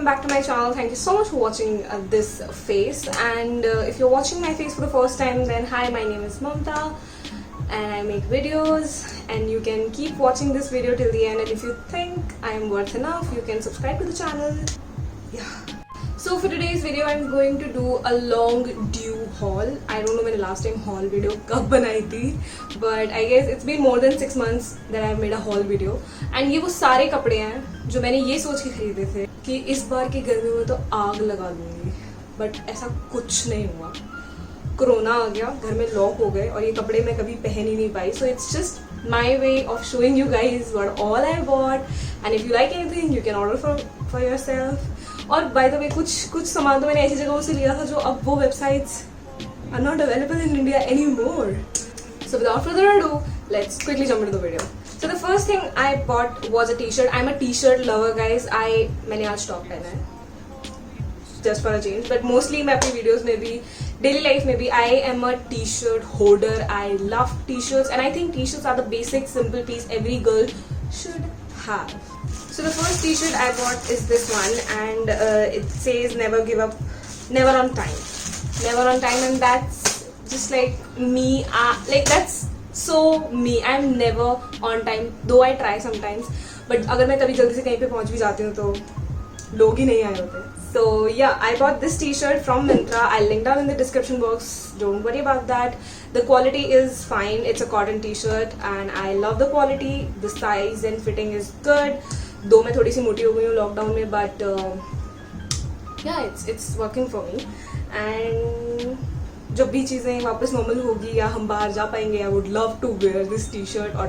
back to my channel. Thank you so much for watching this face, and if you're watching my face for the first time, then hi, my name is Mamta and I make videos, and you can keep watching this video till the end, and if you think I am worth enough, you can subscribe to the channel. Yeah. So for today's video, I'm going to do a long due haul. I don't know मैंने last time haul video कब बनाई थी, but I guess it's been more than 6 months that I've made a haul video. And ये वो सारे कपड़े हैं जो मैंने ये सोच के खरीदे थे कि इस बार की गर्मी में तो आग लगा दूंगी, but ऐसा कुछ नहीं हुआ. कोरोना आ गया, घर में लॉक हो गए और ये कपड़े मैं कभी पहन ही नहीं पाई. So it's just my way of showing you guys what all I bought, and if you like anything, you can order for yourself. और बाय द वे कुछ सामान तो मैंने ऐसी जगहों से लिया था जो अब वो websites are not available in India any more. So without further ado, let's quickly jump into the video. So the first thing I bought was a T shirt. I am a T shirt lover guys. मैंने आज top पहना है just for a change, but mostly मैं अपनी videos में भी, daily life में भी, I am a T shirt holder. I love T shirts and I think T shirts are the basic simple piece every girl should have. So the first t-shirt I bought is this one, and it says never give up, never on time, and that's just like me. Like that's so me. I'm never on time, though I try sometimes, but अगर मैं कभी जल्दी से कहीं पे पहुंच भी जाती हूँ तो लोग ही नहीं आए होते. So yeah, I bought this t-shirt from Myntra. I'll link down in the description box. Don't worry about that. The quality is fine. It's a cotton t-shirt and I love the quality. The size and fitting is good. Though मैं थोड़ी सी मोटी हो गई हूँ lockdown में, but yeah, it's working for me. And जब भी चीज़ें वापस नॉर्मल होगी या हम बाहर जा पाएंगे, I would love to wear this t-shirt, or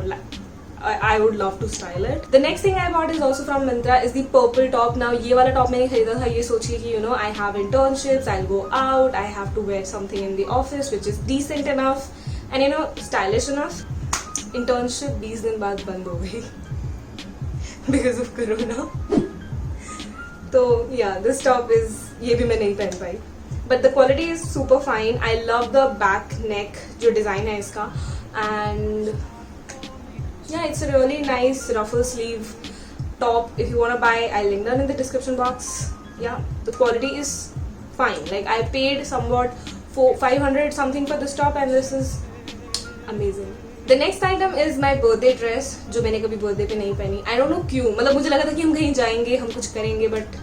I would love to style it. The next thing I bought is also from Myntra, is the purple top. Now ये वाला top मैंने खरीदा था ये सोच के कि you know I have internships, I'll go out, I have to wear something in the office which is decent enough and you know stylish enough. Internship 20 दिन बाद बंद हो गई because of corona. तो yeah, this top is, ये भी मैं नहीं पहन पाई, but the quality is super fine. I love the back neck जो design है इसका, and yeah, it's a really nice ruffle sleeve top. If you want to buy, I'll link down in the description box. Yeah, the quality is fine. Like I paid somewhat 500 something for this top, and this is amazing. The next item is my birthday dress, जो मैंने कभी birthday पे नहीं पहनी. I don't know क्यों, मतलब मुझे लगा था कि हम कहीं जाएंगे, हम कुछ करेंगे, but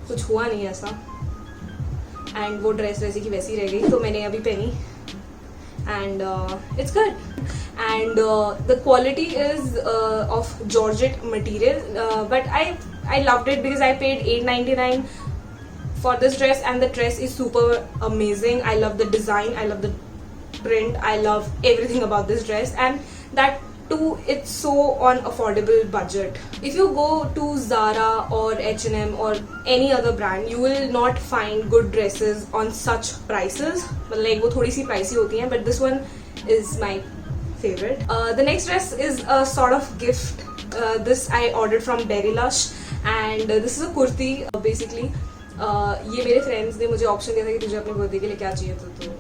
कुछ हुआ नहीं ऐसा, and वो dress वैसी की वैसी रह गई, तो मैंने अभी पहनी, and it's good. And the quality is of Georgette material, but I loved it because I paid $8.99 for this dress, and the dress is super amazing. I love the design, I love the print, I love everything about this dress, and that too it's so on affordable budget. If you go to Zara or H&M or any other brand, you will not find good dresses on such prices. But like वो थोड़ी सी pricey होती हैं, but this one is my favorite. The next dress is a sort of gift. This I ordered from Berry Lush, and this is a kurti basically. ये मेरे friends ने मुझे option दिया था कि तुझे अपने birthday के लिए क्या चाहिए तो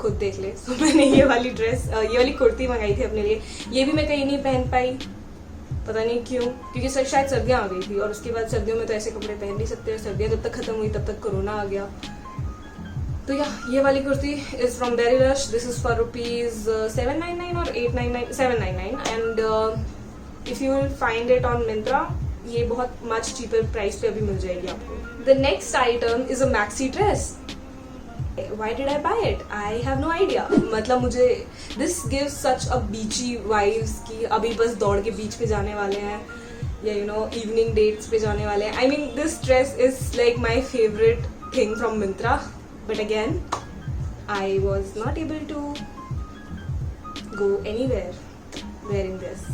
खुद देख ले. So मैंने ये वाली ड्रेस, ये वाली कुर्ती मंगाई थी अपने लिए. ये भी मैं कहीं नहीं पहन पाई, पता नहीं क्यों, क्योंकि शायद सर्दियाँ आ गई थी, और उसके बाद सर्दियों में तो ऐसे कपड़े पहन नहीं सकते. सर्दियाँ जब तक खत्म हुई तब तक कोरोना आ गया. तो ये वाली kurti is from Berry Lush. This is for rupees 799 और 899, 799, and if you will find it on Myntra, ये बहुत मच चीपर प्राइस पे अभी मिल जाएगी आपको. The next item is a maxi dress. Why did I buy it? I have no idea. मतलब मुझे this gives such a beachy vibes कि अभी बस दौड़ के बीच पे जाने वाले हैं, या you know evening dates पे जाने वाले हैं. I mean this dress is like my favorite thing from Myntra, but again I was not able to go anywhere wearing this.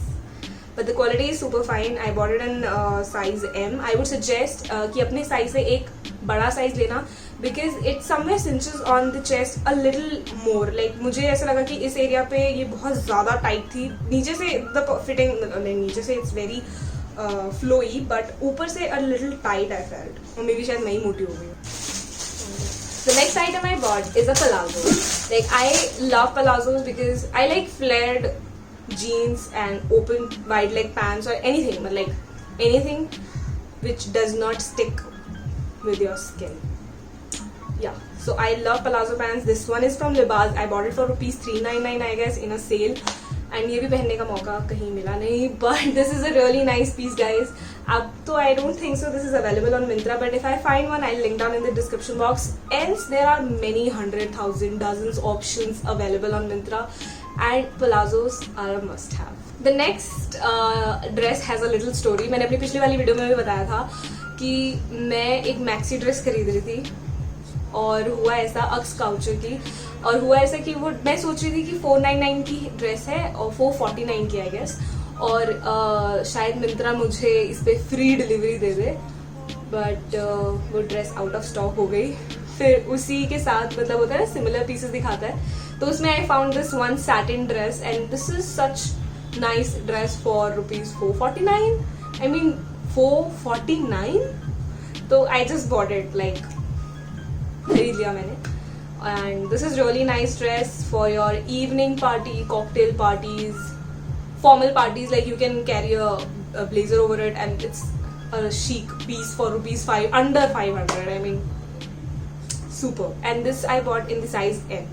But the quality is super fine. I bought it in size M. I would suggest कि अपने size से एक बड़ा size लेना, because it somewhere cinches on the chest a little more. Like मुझे ऐसा लगा कि इस एरिया पे ये बहुत ज़्यादा टाइट थी. नीचे से the fitting, नीचे से it's very flowy, but ऊपर से a little tight I felt. और मे भी शायद मैं ही मोटी हो गई. The next item I bought is a palazzo. Like I love palazzos because I like flared jeans and open wide leg pants or anything, but like anything which does not stick with your skin. Yeah, so I love palazzo pants. This one is from Libaz. I bought it for ₹399 I guess in a sale. And ये भी पहनने का मौका कहीं मिला नहीं. But this is a really nice piece, guys. अब तो I don't think so this is available on Myntra. But if I find one, I'll link down in the description box. Else, there are many 100,000 dozens options available on Myntra. And palazzos are a must-have. The next dress has a little story. मैंने अपनी पिछली वाली video में भी बताया था कि मैं एक मैक्सी ड्रेस खरीद रही थी और हुआ ऐसा अक्स काउचर की, और हुआ ऐसा कि वो मैं सोच रही थी कि 499 की ड्रेस है और 449 की आई गेस, और शायद मिंत्रा मुझे इस पर free delivery they they, but वो ड्रेस आउट ऑफ स्टॉक हो गई. फिर उसी के साथ मतलब होता है ना सिमिलर पीसेस दिखाता है, तो उसमें I found this one satin dress and this is such nice dress for ₹449. I mean 449, तो I just bought it, like खरीद लिया मैंने. And this is really nice dress for your evening party, cocktail parties, formal parties. Like you can carry a blazer over it and it's a chic piece for ₹5 under 500. I mean, super. And this I bought in the size M.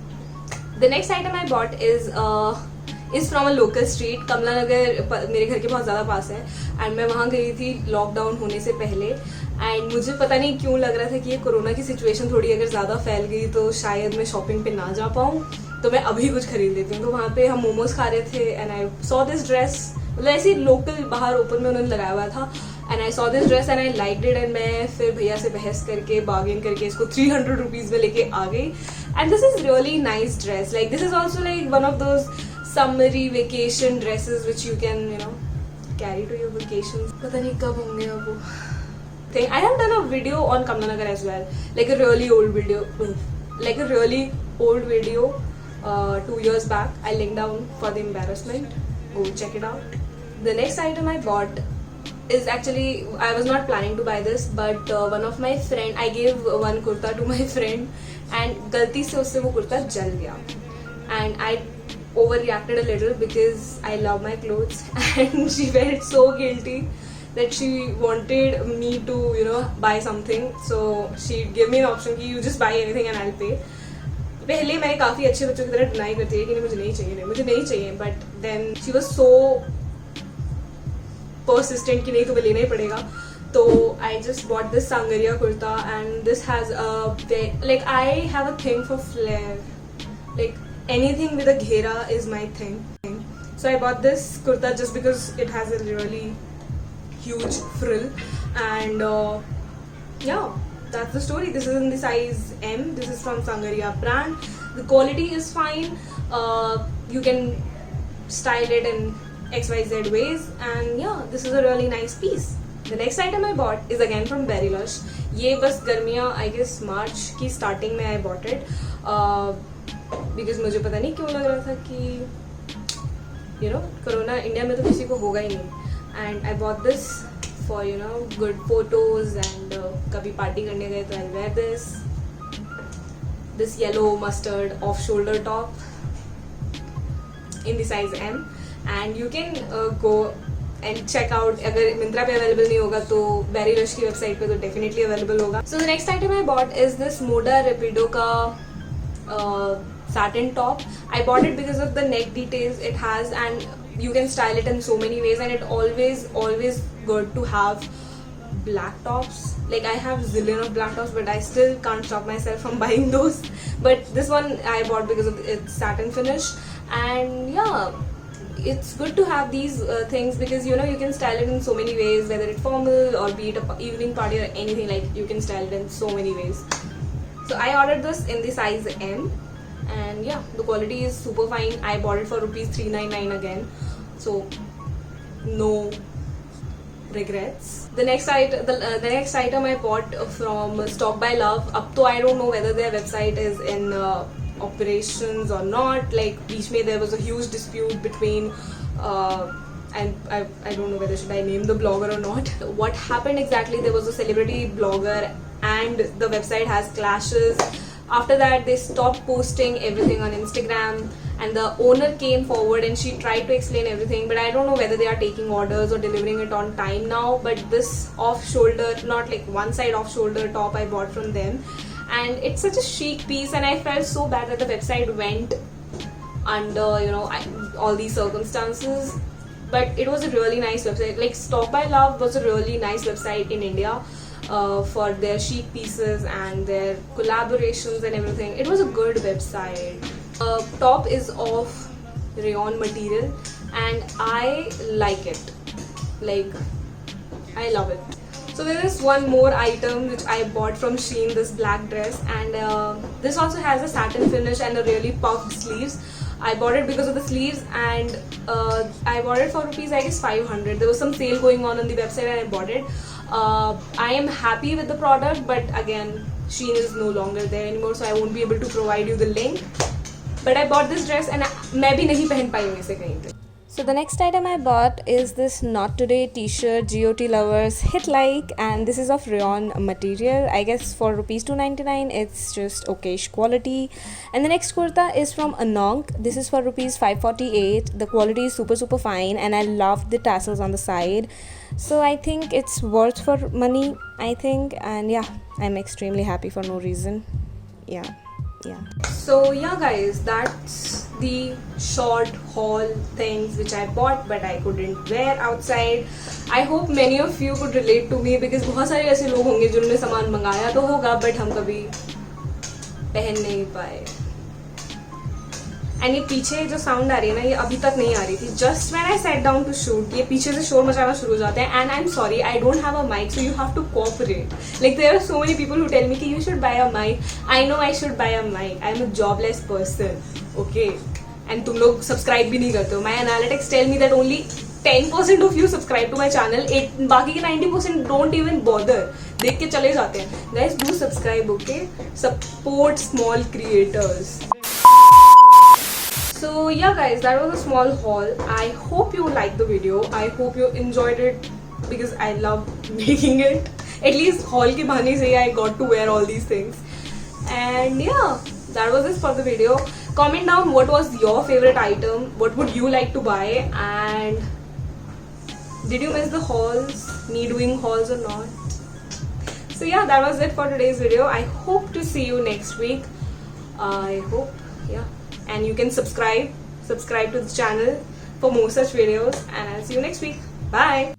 The next item I bought is from a local street. कमला नगर मेरे घर के बहुत ज़्यादा पास है and मैं वहाँ गई थी लॉकडाउन होने से पहले. एंड मुझे पता नहीं क्यों लग रहा था कि ये कोरोना की सिचुएशन थोड़ी अगर ज़्यादा फैल गई तो शायद मैं शॉपिंग पे ना जा पाऊँ, तो मैं अभी कुछ खरीद लेती हूँ. तो वहाँ पे हम मोमोज खा रहे थे and I saw this dress, मतलब ऐसे ही लोकल बाहर ओपन में उन्होंने लगाया हुआ था, and I saw this dress and I liked it. And मैं फिर भैया से बहस करके बार्गेन करके इसको ₹300 में लेके आ गई. And this is really nice dress. Like this is also like one of those summery vacation dresses which you can carry to your vacation. पता नहीं कब होंगे अब वो thing. I have done a video on Kamla Nagar as well, like a really old video, 2 years back. I'll link down for the embarrassment. Go check it out. The next item I bought is actually, I was not planning to buy this, but one of my friend, I gave one kurta to my friend and गलती से उससे वो कुर्ता जल गया, and I overreacted a little because I love my clothes and she felt so guilty that she wanted me to buy something, so she gave me an option कि you just buy anything and I'll pay. पहले मैं काफ़ी अच्छे बच्चों की तरह deny करती है कि मुझे नहीं चाहिए, but then she was so persistent कि नहीं तुम्हें लेना ही पड़ेगा. तो आई जस्ट बॉट दिस सांगरिया kurta and this has like I have a thing for flare, like anything with a घेरा is my thing. So I bought this kurta just because it has a really huge frill, and yeah, that's the story. This is in the size M. This is from Sangaria brand. The quality is fine. You can style it in XYZ ways, and yeah, this is a really nice piece. The next item I bought is again from Verylush. ये बस गर्मियाँ I guess March की starting में I bought it because मुझे पता नहीं क्यों लग रहा था कि कोरोना इंडिया में तो किसी को होगा ही नहीं. And I bought this for good photos, and कभी party करने गए तो I'll wear this yellow mustard off shoulder top in the size M, and you can go and check out. अगर Myntra पे available नहीं होगा तो Verylush की website पे तो definitely available होगा. So the next item I bought is this Moda Rapido का satin top. I bought it because of the neck details it has, and you can style it in so many ways, and it always good to have black tops. Like I have zillion of black tops, but I still can't stop myself from buying those. But this one I bought because of its satin finish, and yeah, it's good to have these things because you can style it in so many ways, whether it's formal or be it a evening party or anything. Like you can style it in so many ways. So I ordered this in the size M. And yeah, the quality is super fine. I bought it for ₹399 again, so no regrets. The next item I bought from Stock by Love. Up to I don't know whether their website is in operations or not. Like beach mein there was a huge dispute between and I don't know whether should I name the blogger or not. What happened exactly? There was a celebrity blogger and the website has clashes. After that, they stopped posting everything on Instagram and the owner came forward and she tried to explain everything, but I don't know whether they are taking orders or delivering it on time now. But this off shoulder, not like one side off shoulder top, I bought from them, and it's such a chic piece, and I felt so bad that the website went under, you know, all these circumstances. But it was a really nice website. Like Stock by Love was a really nice website in India for their chic pieces and their collaborations and everything. It was a good website. Top is of rayon material and I like it. Like, I love it. So there is one more item which I bought from Shein, this black dress, and this also has a satin finish and a really puffed sleeves. I bought it because of the sleeves, and I bought it for rupees, I guess, 500. There was some sale going on the website and I bought it. I am happy with the product, but again, Shein is no longer there anymore, so I won't be able to provide you the link. But I bought this dress and मैं भी नहीं पहन पाई हूँ इसे कहीं पे. So the next item I bought is this Not Today t-shirt, GOT lovers hit like, and this is of rayon material. I guess for rupees 299 it's just okayish quality. And the next kurta is from Anonk. This is for rupees 548. The quality is super fine and I love the tassels on the side. So I think it's worth for money, I think, and yeah, I'm extremely happy for no reason. Yeah. So yeah guys, that's the short haul things which I bought but I couldn't wear outside. I hope many of you could relate to me because बहुत सारे ऐसे लोग होंगे जिन्होंने सामान मंगाया तो होगा but हम कभी पहन नहीं पाए. एंड ये पीछे जो साउंड आ रही है ना, ये अभी तक नहीं आ रही थी. Just when I sat down to shoot, ये पीछे से शोर मचाना शुरू हो जाते हैं. And I am sorry, I don't have a mic, so you have to cooperate. Like there are so many people who tell me कि you should buy a mic. I know I should buy a mic. I am a jobless person, okay. And तुम लोग subscribe भी नहीं करते हो. माई analytics tell me that only 10% of you subscribe to my channel. बाकी के 90% don't even bother, देख के चले जाते हैं. Guys, do subscribe, okay. Support small creators. So yeah guys, that was a small haul. I hope you liked the video. I hope you enjoyed it because I love making it. At least haul ke bahane se I got to wear all these things. And yeah, that was it for the video. Comment down what was your favorite item. What would you like to buy? And did you miss the hauls? Me doing hauls or not? So yeah, that was it for today's video. I hope to see you next week. I hope, yeah. And you can subscribe to the channel for more such videos, and I'll see you next week. Bye.